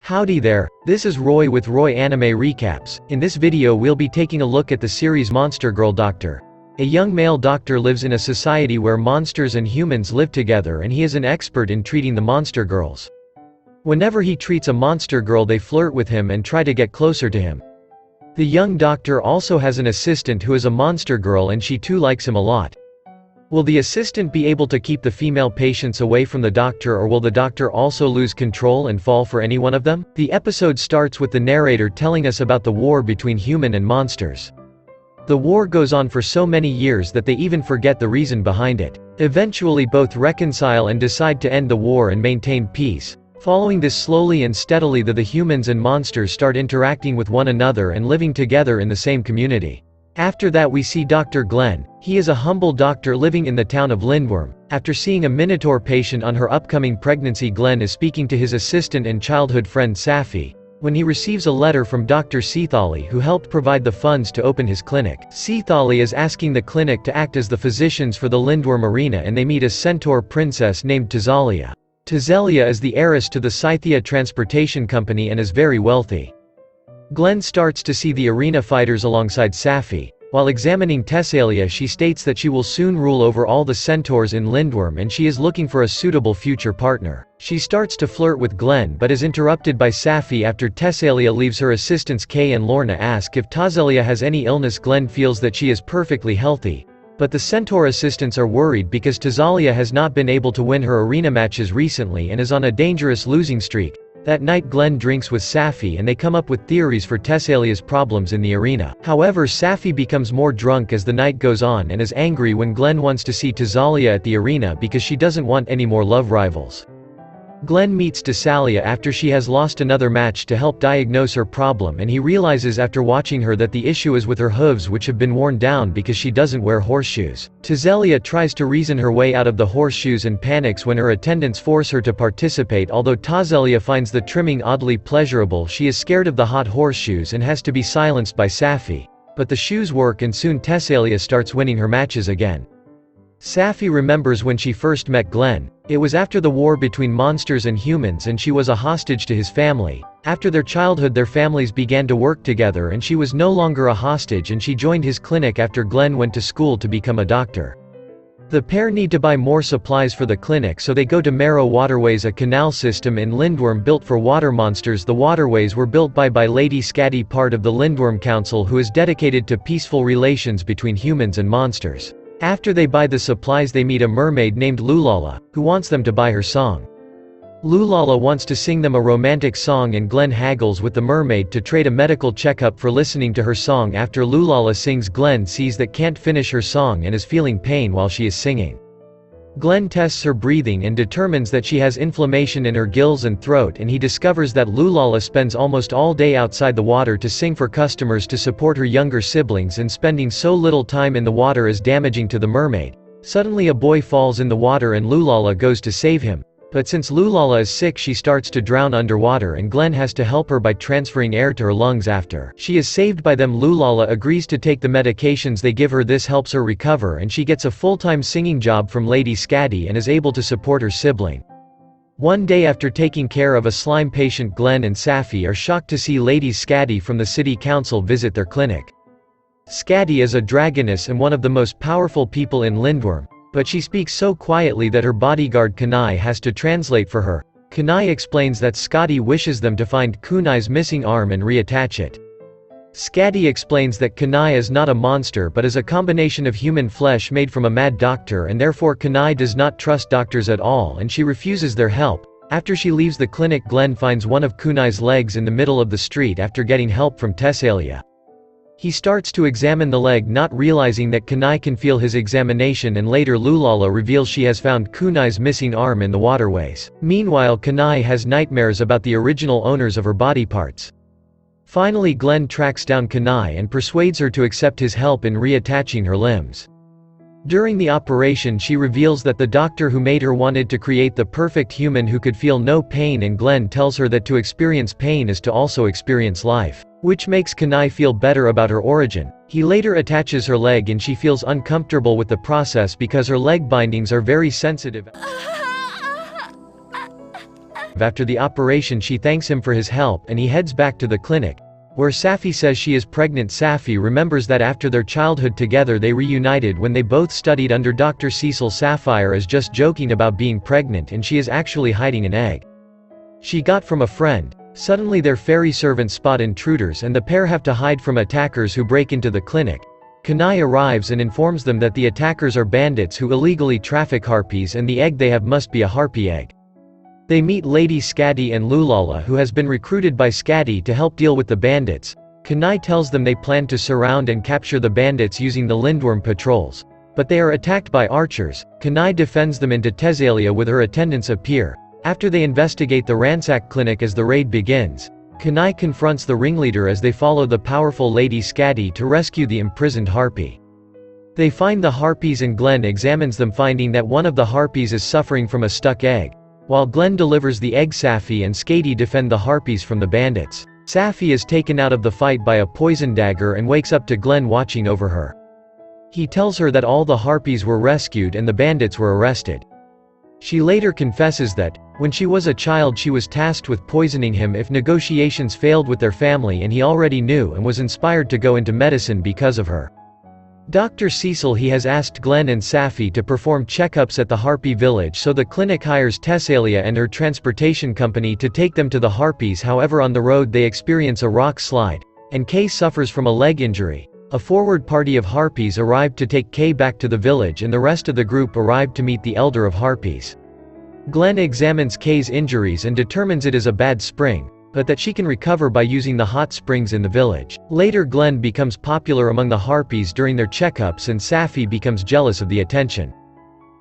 Howdy there, this is Roy with Roy Anime Recaps. In this video we'll be taking a look at the series Monster Girl Doctor. A young male doctor lives in a society where monsters and humans live together, and he is an expert in treating the monster girls. Whenever he treats a monster girl, they flirt with him and try to get closer to him. The young doctor also has an assistant who is a monster girl, and she too likes him a lot. Will the assistant be able to keep the female patients away from the doctor, or will the doctor also lose control and fall for any one of them? The episode starts with the narrator telling us about the war between human and monsters. The war goes on for so many years that they even forget the reason behind it. Eventually both reconcile and decide to end the war and maintain peace. Following this, slowly and steadily the humans and monsters start interacting with one another and living together in the same community. After that we see Dr. Glenn. He is a humble doctor living in the town of Lindworm. After seeing a Minotaur patient on her upcoming pregnancy, Glenn is speaking to his assistant and childhood friend Safi, when he receives a letter from Dr. Seethali, who helped provide the funds to open his clinic. Seethali is asking the clinic to act as the physicians for the Lindworm arena, and they meet a centaur princess named Tazalia. Tazalia is the heiress to the Scythia Transportation Company and is very wealthy. Glenn starts to see the arena fighters alongside Safi. While examining Tazalia, she states that she will soon rule over all the centaurs in Lindworm, and she is looking for a suitable future partner. She starts to flirt with Glenn but is interrupted by Safi after Tazalia leaves. Her assistants Kay and Lorna ask if Tazalia has any illness. Glenn feels that she is perfectly healthy, but the centaur assistants are worried because Tazalia has not been able to win her arena matches recently and is on a dangerous losing streak. That night Glenn drinks with Safi and they come up with theories for Tazalia's problems in the arena. However, Safi becomes more drunk as the night goes on and is angry when Glenn wants to see Tazalia at the arena because she doesn't want any more love rivals. Glenn meets Tazalia after she has lost another match to help diagnose her problem, and he realizes after watching her that the issue is with her hooves, which have been worn down because she doesn't wear horseshoes. Tazalia tries to reason her way out of the horseshoes and panics when her attendants force her to participate. Although Tazalia finds the trimming oddly pleasurable, she is scared of the hot horseshoes and has to be silenced by Safi. But the shoes work, and soon Tazalia starts winning her matches again. Safi remembers when she first met Glenn. It was after the war between monsters and humans, and she was a hostage to his family. After their childhood, their families began to work together, and she was no longer a hostage, and she joined his clinic after Glenn went to school to become a doctor. The pair need to buy more supplies for the clinic, so they go to Marrow Waterways, a canal system in Lindworm built for water monsters. The waterways were built by Lady Scatty, part of the Lindworm Council, who is dedicated to peaceful relations between humans and monsters. After they buy the supplies, they meet a mermaid named Lulala, who wants them to buy her song. Lulala wants to sing them a romantic song, and Glenn haggles with the mermaid to trade a medical checkup for listening to her song. After Lulala sings, Glenn sees that can't finish her song and is feeling pain while she is singing. Glenn tests her breathing and determines that she has inflammation in her gills and throat, and he discovers that Lulala spends almost all day outside the water to sing for customers to support her younger siblings, and spending so little time in the water is damaging to the mermaid. Suddenly a boy falls in the water and Lulala goes to save him. But since Lulala is sick, she starts to drown underwater, and Glenn has to help her by transferring air to her lungs. After she is saved by them, Lulala agrees to take the medications they give her. This helps her recover, and she gets a full-time singing job from Lady Scatty and is able to support her sibling. One day after taking care of a slime patient, Glenn and Safi are shocked to see Lady Scatty from the city council visit their clinic. Scatty is a dragoness and one of the most powerful people in Lindworm, but she speaks so quietly that her bodyguard Kunai has to translate for her. Kunai explains that Scotty wishes them to find Kunai's missing arm and reattach it. Scatty explains that Kunai is not a monster but is a combination of human flesh made from a mad doctor, and therefore Kunai does not trust doctors at all, and she refuses their help. After she leaves the clinic, Glenn finds one of Kunai's legs in the middle of the street after getting help from Tazalia. He starts to examine the leg, not realizing that Kunai can feel his examination, and later Lulala reveals she has found Kunai's missing arm in the waterways. Meanwhile, Kunai has nightmares about the original owners of her body parts. Finally, Glenn tracks down Kunai and persuades her to accept his help in reattaching her limbs. During the operation, she reveals that the doctor who made her wanted to create the perfect human who could feel no pain, and Glenn tells her that to experience pain is to also experience life, which makes Kunai feel better about her origin. He later attaches her leg, and she feels uncomfortable with the process because her leg bindings are very sensitive. After the operation she thanks him for his help and he heads back to the clinic, where Safi says she is pregnant. Safi remembers that after their childhood together they reunited when they both studied under Dr. Cecil. Sapphire is just joking about being pregnant and she is actually hiding an egg she got from a friend. Suddenly their fairy servants spot intruders and the pair have to hide from attackers who break into the clinic. Kanai arrives and informs them that the attackers are bandits who illegally traffic harpies and the egg they have must be a harpy egg. They meet Lady Scatty and Lulala, who has been recruited by Scatty to help deal with the bandits. Kanai tells them they plan to surround and capture the bandits using the Lindworm patrols. But they are attacked by archers. Kanai defends them into Tesalia with her attendants appear. After they investigate the ransack clinic as the raid begins, Kanai confronts the ringleader as they follow the powerful Lady Scatty to rescue the imprisoned harpy. They find the harpies and Glenn examines them, finding that one of the harpies is suffering from a stuck egg. While Glenn delivers the egg, Safi and Skady defend the harpies from the bandits. Safi is taken out of the fight by a poison dagger and wakes up to Glenn watching over her. He tells her that all the harpies were rescued and the bandits were arrested. She later confesses that, when she was a child she was tasked with poisoning him if negotiations failed with their family, and he already knew and was inspired to go into medicine because of her. Dr. Cecil has asked Glenn and Safi to perform checkups at the Harpy village, so the clinic hires Tesalia and her transportation company to take them to the harpies. However, on the road they experience a rock slide, and Kay suffers from a leg injury. A forward party of harpies arrived to take Kay back to the village and the rest of the group arrived to meet the Elder of Harpies. Glenn examines Kay's injuries and determines it is a bad spring, but that she can recover by using the hot springs in the village. Later Glenn becomes popular among the harpies during their checkups and Safi becomes jealous of the attention.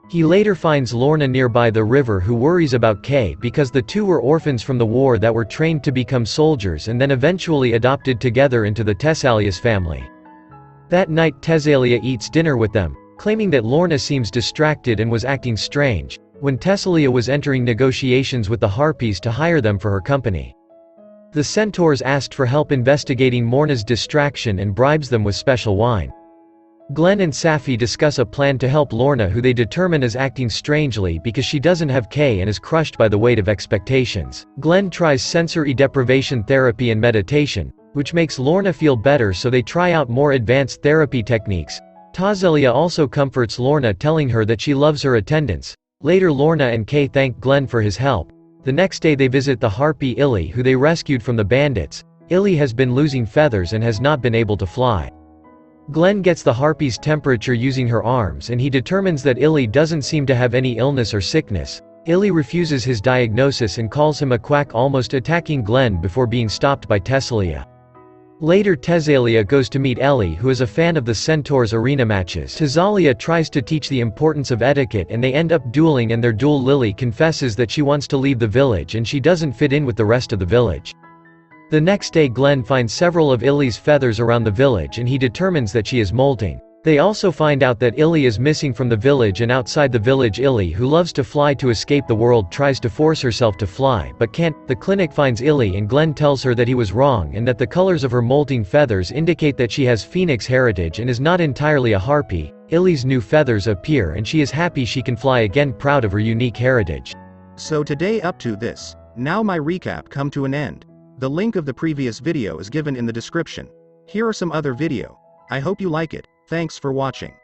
He later finds Lorna nearby the river, who worries about Kay because the two were orphans from the war that were trained to become soldiers and then eventually adopted together into the Tesalia's family. That night Tesalia eats dinner with them, claiming that Lorna seems distracted and was acting strange, when Tesalia was entering negotiations with the harpies to hire them for her company. The centaurs asked for help investigating Morna's distraction and bribes them with special wine. Glenn and Safi discuss a plan to help Lorna, who they determine is acting strangely because she doesn't have Kay and is crushed by the weight of expectations. Glenn tries sensory deprivation therapy and meditation, which makes Lorna feel better, so they try out more advanced therapy techniques. Tesalia also comforts Lorna, telling her that she loves her attendants. Later Lorna and Kay thank Glenn for his help. The next day they visit the harpy Illy, who they rescued from the bandits. Illy has been losing feathers and has not been able to fly. Glenn gets the harpy's temperature using her arms and he determines that Illy doesn't seem to have any illness or sickness. Illy refuses his diagnosis and calls him a quack, almost attacking Glenn before being stopped by Tesalia. Later Tesalia goes to meet Ellie, who is a fan of the Centaurs arena matches. Tesalia tries to teach the importance of etiquette and they end up dueling, and their duel Lily confesses that she wants to leave the village and she doesn't fit in with the rest of the village. The next day Glenn finds several of Illy's feathers around the village and he determines that she is molting. They also find out that Illy is missing from the village, and outside the village Illy, who loves to fly to escape the world, tries to force herself to fly but can't. The clinic finds Illy and Glenn tells her that he was wrong and that the colors of her molting feathers indicate that she has phoenix heritage and is not entirely a harpy. Illy's new feathers appear and she is happy she can fly again, proud of her unique heritage. So today up to this, now my recap come to an end. The link of the previous video is given in the description. Here are some other video. I hope you like it. Thanks for watching.